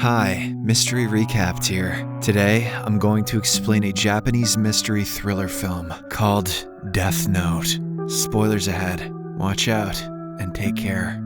Hi, Mystery Recapped here. Today, I'm going to explain a Japanese mystery thriller film called Death Note. Spoilers ahead. Watch out and take care.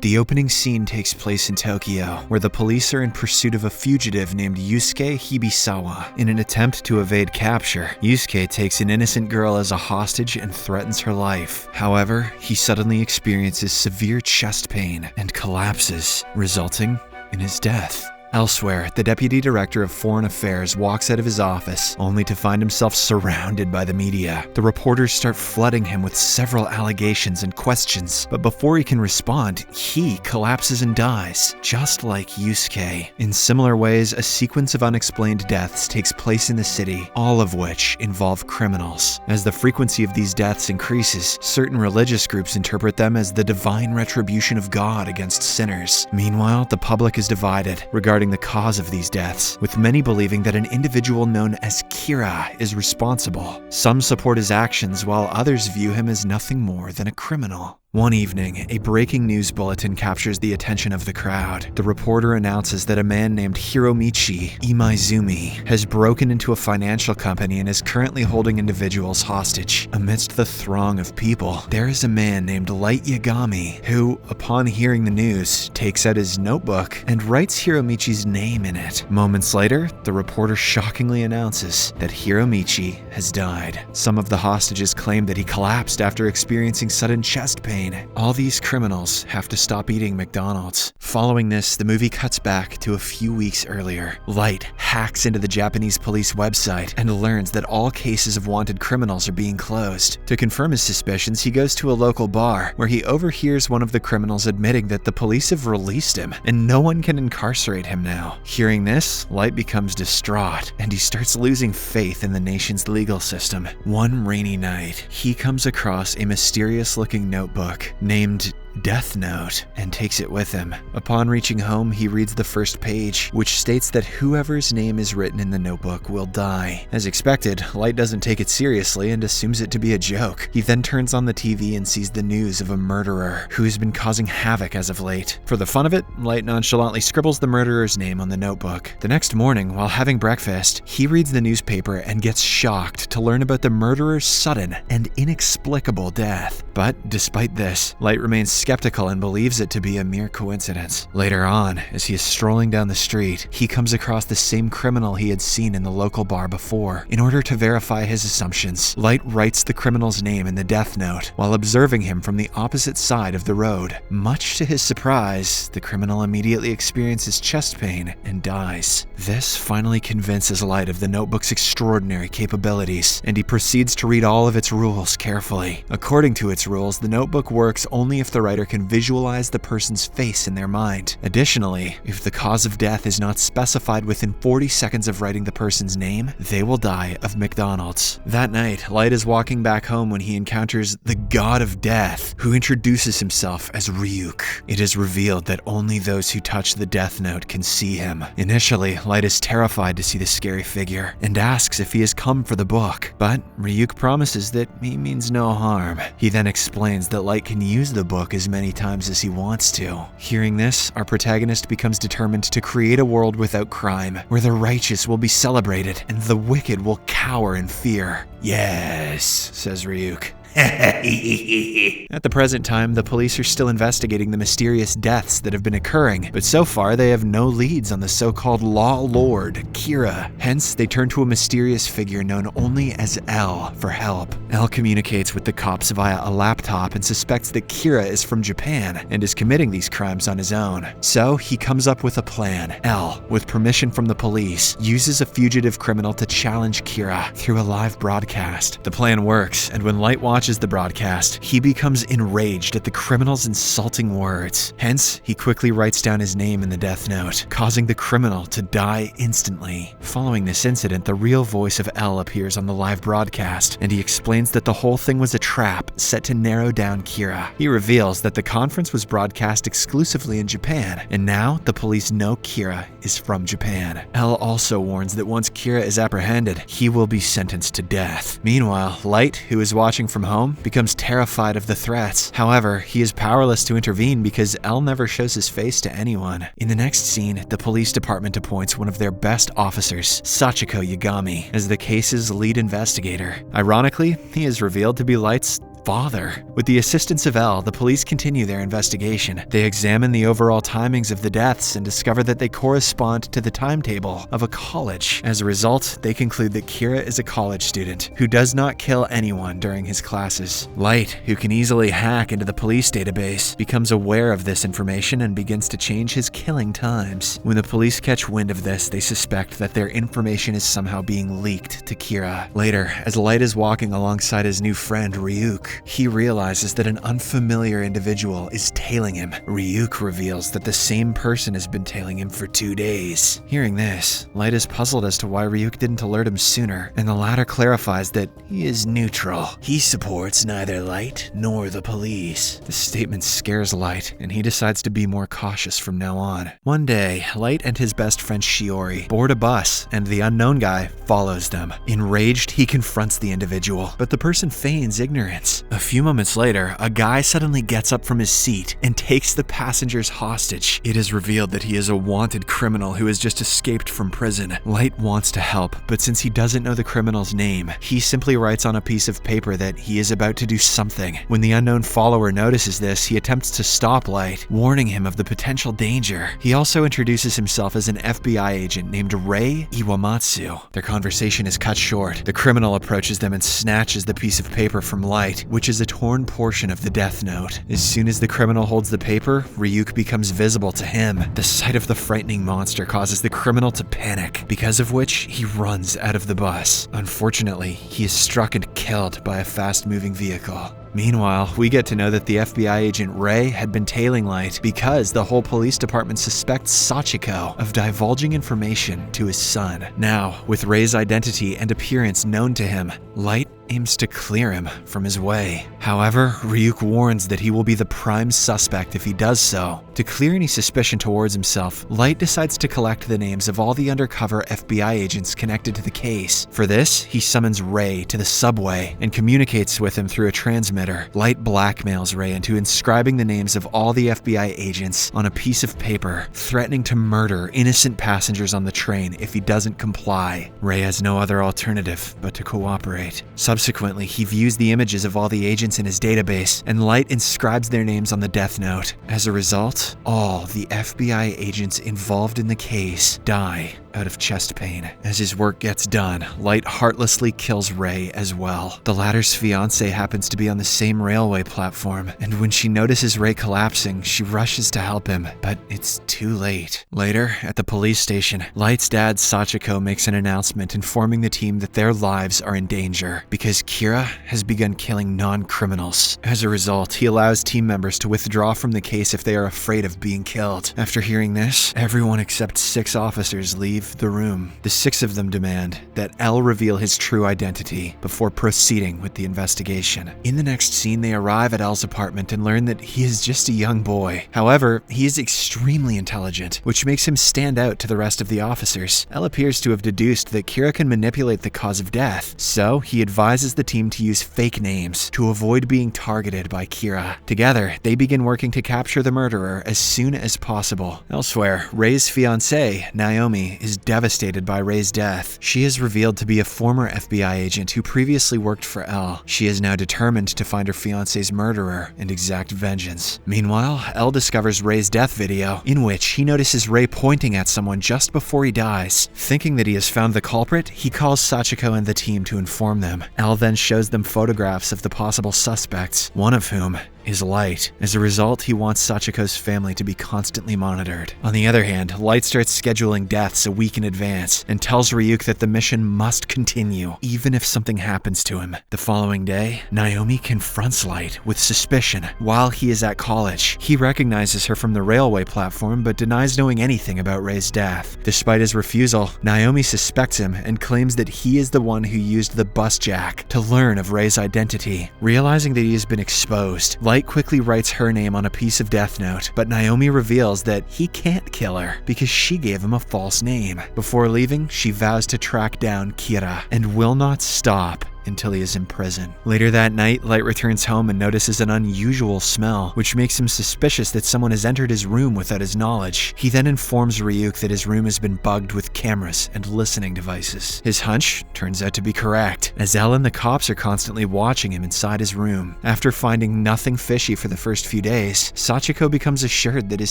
The opening scene takes place in Tokyo, where the police are in pursuit of a fugitive named Yusuke Hibisawa. In an attempt to evade capture, Yusuke takes an innocent girl as a hostage and threatens her life. However, he suddenly experiences severe chest pain and collapses, resulting in his death. Elsewhere, the Deputy Director of Foreign Affairs walks out of his office, only to find himself surrounded by the media. The reporters start flooding him with several allegations and questions, but before he can respond, he collapses and dies, just like Yusuke. In similar ways, a sequence of unexplained deaths takes place in the city, all of which involve criminals. As the frequency of these deaths increases, certain religious groups interpret them as the divine retribution of God against sinners. Meanwhile, the public is divided regarding the cause of these deaths, with many believing that an individual known as Kira is responsible. Some support his actions, while others view him as nothing more than a criminal. One evening, a breaking news bulletin captures the attention of the crowd. The reporter announces that a man named Hiromichi Imaizumi has broken into a financial company and is currently holding individuals hostage. Amidst the throng of people, there is a man named Light Yagami who, upon hearing the news, takes out his notebook and writes Hiromichi's name in it. Moments later, the reporter shockingly announces that Hiromichi has died. Some of the hostages claim that he collapsed after experiencing sudden chest pain. All these criminals have to stop eating McDonald's. Following this, the movie cuts back to a few weeks earlier. Light hacks into the Japanese police website and learns that all cases of wanted criminals are being closed. To confirm his suspicions, he goes to a local bar where he overhears one of the criminals admitting that the police have released him and no one can incarcerate him now. Hearing this, Light becomes distraught and he starts losing faith in the nation's legal system. One rainy night, he comes across a mysterious-looking notebook named Death Note and takes it with him. Upon reaching home, he reads the first page, which states that whoever's name is written in the notebook will die. As expected, Light doesn't take it seriously and assumes it to be a joke. He then turns on the TV and sees the news of a murderer who has been causing havoc as of late. For the fun of it, Light nonchalantly scribbles the murderer's name on the notebook. The next morning, while having breakfast, he reads the newspaper and gets shocked to learn about the murderer's sudden and inexplicable death. But despite this, Light remains skeptical and believes it to be a mere coincidence. Later on, as he is strolling down the street, he comes across the same criminal he had seen in the local bar before. In order to verify his assumptions, Light writes the criminal's name in the death note while observing him from the opposite side of the road. Much to his surprise, the criminal immediately experiences chest pain and dies. This finally convinces Light of the notebook's extraordinary capabilities, and he proceeds to read all of its rules carefully. According to its rules, the notebook works only if the writer can visualize the person's face in their mind. Additionally, if the cause of death is not specified within 40 seconds of writing the person's name, they will die of McDonald's. That night, Light is walking back home when he encounters the God of Death, who introduces himself as Ryuk. It is revealed that only those who touch the death note can see him. Initially, Light is terrified to see the scary figure and asks if he has come for the book, but Ryuk promises that he means no harm. He then explains that Light can use the book as many times as he wants to. Hearing this, our protagonist becomes determined to create a world without crime, where the righteous will be celebrated and the wicked will cower in fear. Yes, says Ryuk. At the present time, the police are still investigating the mysterious deaths that have been occurring, but so far they have no leads on the so-called Law Lord, Kira. Hence, they turn to a mysterious figure known only as L for help. L communicates with the cops via a laptop and suspects that Kira is from Japan and is committing these crimes on his own. So he comes up with a plan. L, with permission from the police, uses a fugitive criminal to challenge Kira through a live broadcast. The plan works, and when Light watches the broadcast, he becomes enraged at the criminal's insulting words. Hence, he quickly writes down his name in the death note, causing the criminal to die instantly. Following this incident, the real voice of L appears on the live broadcast, and he explains that the whole thing was a trap set to narrow down Kira. He reveals that the conference was broadcast exclusively in Japan, and now the police know Kira is from Japan. L also warns that once Kira is apprehended, he will be sentenced to death. Meanwhile, Light, who is watching from home, becomes terrified of the threats. However, he is powerless to intervene because L never shows his face to anyone. In the next scene, the police department appoints one of their best officers, Sachiko Yagami, as the case's lead investigator. Ironically, he is revealed to be Light's father. With the assistance of L, the police continue their investigation. They examine the overall timings of the deaths and discover that they correspond to the timetable of a college. As a result, they conclude that Kira is a college student who does not kill anyone during his classes. Light, who can easily hack into the police database, becomes aware of this information and begins to change his killing times. When the police catch wind of this, they suspect that their information is somehow being leaked to Kira. Later, as Light is walking alongside his new friend Ryuk, he realizes that an unfamiliar individual is tailing him. Ryuk reveals that the same person has been tailing him for 2 days. Hearing this, Light is puzzled as to why Ryuk didn't alert him sooner, and the latter clarifies that he is neutral. He supports neither Light nor the police. This statement scares Light, and he decides to be more cautious from now on. One day, Light and his best friend Shiori board a bus, and the unknown guy follows them. Enraged, he confronts the individual, but the person feigns ignorance. A few moments later, a guy suddenly gets up from his seat and takes the passengers hostage. It is revealed that he is a wanted criminal who has just escaped from prison. Light wants to help, but since he doesn't know the criminal's name, he simply writes on a piece of paper that he is about to do something. When the unknown follower notices this, he attempts to stop Light, warning him of the potential danger. He also introduces himself as an FBI agent named Rei Iwamatsu. Their conversation is cut short. The criminal approaches them and snatches the piece of paper from Light, which is a torn portion of the death note. As soon as the criminal holds the paper, Ryuk becomes visible to him. The sight of the frightening monster causes the criminal to panic, because of which he runs out of the bus. Unfortunately, he is struck and killed by a fast-moving vehicle. Meanwhile, we get to know that the FBI agent Rei had been tailing Light because the whole police department suspects Sachiko of divulging information to his son. Now, with Rei's identity and appearance known to him, Light aims to clear him from his way. However, Ryuk warns that he will be the prime suspect if he does so. To clear any suspicion towards himself, Light decides to collect the names of all the undercover FBI agents connected to the case. For this, he summons Rei to the subway and communicates with him through a transmitter. Light blackmails Rei into inscribing the names of all the FBI agents on a piece of paper, threatening to murder innocent passengers on the train if he doesn't comply. Rei has no other alternative but to cooperate. Subsequently, he views the images of all the agents in his database, and Light inscribes their names on the death note. As a result, all the FBI agents involved in the case die out of chest pain. As his work gets done, Light heartlessly kills Rei as well. The latter's fiancé happens to be on the same railway platform, and when she notices Rei collapsing, she rushes to help him, but it's too late. Later, at the police station, Light's dad Sachiko makes an announcement informing the team that their lives are in danger because Kira has begun killing non-criminals. As a result, he allows team members to withdraw from the case if they are afraid of being killed. After hearing this, everyone except 6 officers leave the room. The 6 of them demand that L reveal his true identity before proceeding with the investigation. In the next scene, they arrive at L's apartment and learn that he is just a young boy. However, he is extremely intelligent, which makes him stand out to the rest of the officers. L appears to have deduced that Kira can manipulate the cause of death, so he advises the team to use fake names to avoid being targeted by Kira. Together, they begin working to capture the murderer as soon as possible. Elsewhere, Rei's fiancée, Naomi, is devastated by Rei's death. She is revealed to be a former FBI agent who previously worked for L. She is now determined to find her fiancé's murderer and exact vengeance. Meanwhile, L discovers Rei's death video, in which he notices Rei pointing at someone just before he dies. Thinking that he has found the culprit, he calls Sachiko and the team to inform them. L then shows them photographs of the possible suspects, one of whom is Light. As a result, he wants Sachiko's family to be constantly monitored. On the other hand, Light starts scheduling deaths a week in advance and tells Ryuk that the mission must continue, even if something happens to him. The following day, Naomi confronts Light with suspicion while he is at college. He recognizes her from the railway platform but denies knowing anything about Rei's death. Despite his refusal, Naomi suspects him and claims that he is the one who used the bus jack to learn of Rei's identity. Realizing that he has been exposed, Light quickly writes her name on a piece of death note, but Naomi reveals that he can't kill her because she gave him a false name. Before leaving, she vows to track down Kira and will not stop until he is in prison. Later that night, Light returns home and notices an unusual smell, which makes him suspicious that someone has entered his room without his knowledge. He then informs Ryuk that his room has been bugged with cameras and listening devices. His hunch turns out to be correct, as Elle and the cops are constantly watching him inside his room. After finding nothing fishy for the first few days, Sachiko becomes assured that his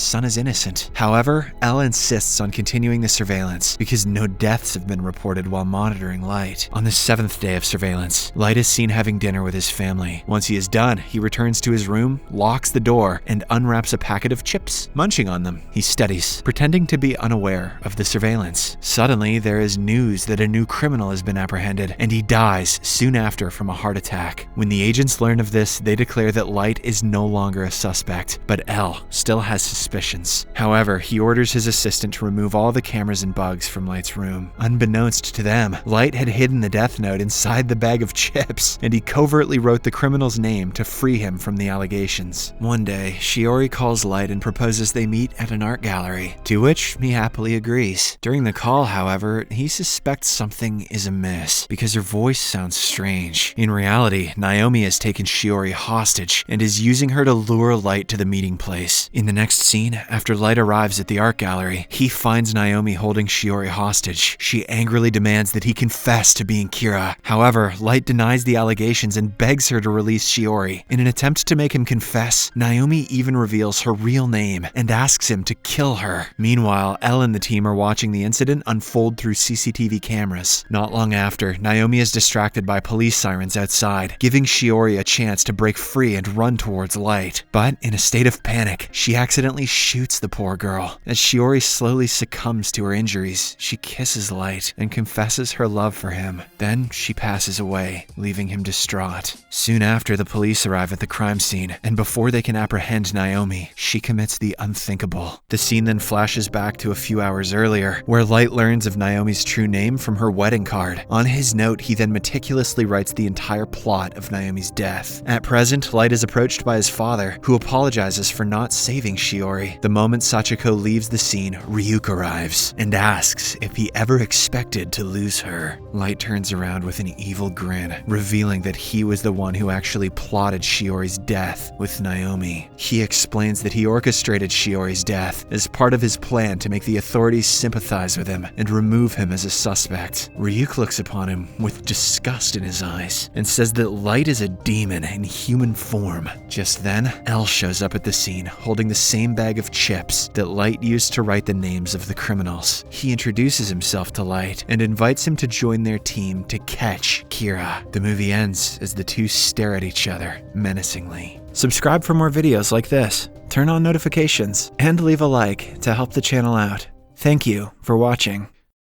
son is innocent. However, Elle insists on continuing the surveillance because no deaths have been reported while monitoring Light. On the 7th day of surveillance, Light is seen having dinner with his family. Once he is done, he returns to his room, locks the door, and unwraps a packet of chips. Munching on them, he studies, pretending to be unaware of the surveillance. Suddenly, there is news that a new criminal has been apprehended, and he dies soon after from a heart attack. When the agents learn of this, they declare that Light is no longer a suspect, but Elle still has suspicions. However, he orders his assistant to remove all the cameras and bugs from Light's room. Unbeknownst to them, Light had hidden the death note inside the bag of chips, and he covertly wrote the criminal's name to free him from the allegations. One day, Shiori calls Light and proposes they meet at an art gallery, to which he happily agrees. During the call, however, he suspects something is amiss, because her voice sounds strange. In reality, Naomi has taken Shiori hostage and is using her to lure Light to the meeting place. In the next scene, after Light arrives at the art gallery, he finds Naomi holding Shiori hostage. She angrily demands that he confess to being Kira. However, Light denies the allegations and begs her to release Shiori. In an attempt to make him confess, Naomi even reveals her real name and asks him to kill her. Meanwhile, Elle and the team are watching the incident unfold through CCTV cameras. Not long after, Naomi is distracted by police sirens outside, giving Shiori a chance to break free and run towards Light. But in a state of panic, she accidentally shoots the poor girl. As Shiori slowly succumbs to her injuries, she kisses Light and confesses her love for him. Then she passes away, leaving him distraught. Soon after, the police arrive at the crime scene, and before they can apprehend Naomi, she commits the unthinkable. The scene then flashes back to a few hours earlier, where Light learns of Naomi's true name from her wedding card. On his note, he then meticulously writes the entire plot of Naomi's death. At present, Light is approached by his father, who apologizes for not saving Shiori. The moment Sachiko leaves the scene, Ryuk arrives and asks if he ever expected to lose her. Light turns around with an evil grin, revealing that he was the one who actually plotted Shiori's death with Naomi. He explains that he orchestrated Shiori's death as part of his plan to make the authorities sympathize with him and remove him as a suspect. Ryuk looks upon him with disgust in his eyes and says that Light is a demon in human form. Just then, Elle shows up at the scene holding the same bag of chips that Light used to write the names of the criminals. He introduces himself to Light and invites him to join their team to catch Kira. The movie ends as the two stare at each other menacingly. Subscribe for more videos like this, turn on notifications, and leave a like to help the channel out. Thank you for watching.